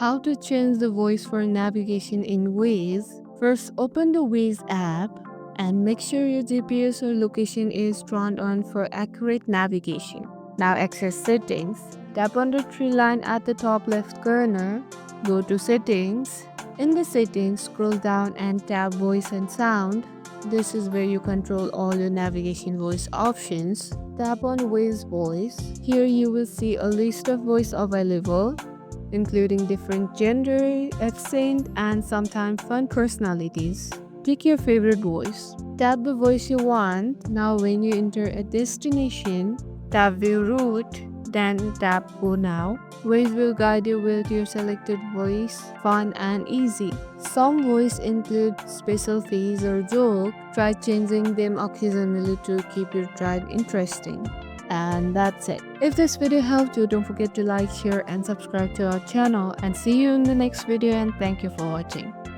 How to change the voice for navigation in Waze. First, open the Waze app and make sure your GPS or location is turned on for accurate navigation. Now access settings. Tap on the three line at the top left corner. Go to settings. In the settings, scroll down and tap voice and sound. This is where you control all your navigation voice options. Tap on Waze voice. Here you will see a list of voice available, including different gender, accent, and sometimes fun personalities. Pick your favorite voice. Tap the voice you want. Now when you enter a destination, tap view route, then tap go now. Waze will guide you with your selected voice, fun and easy. Some voice include special phase or joke. Try changing them occasionally to keep your drive interesting. And that's it. If this video helped you, don't forget to like, share and subscribe to our channel, and see you in the next video, and thank you for watching.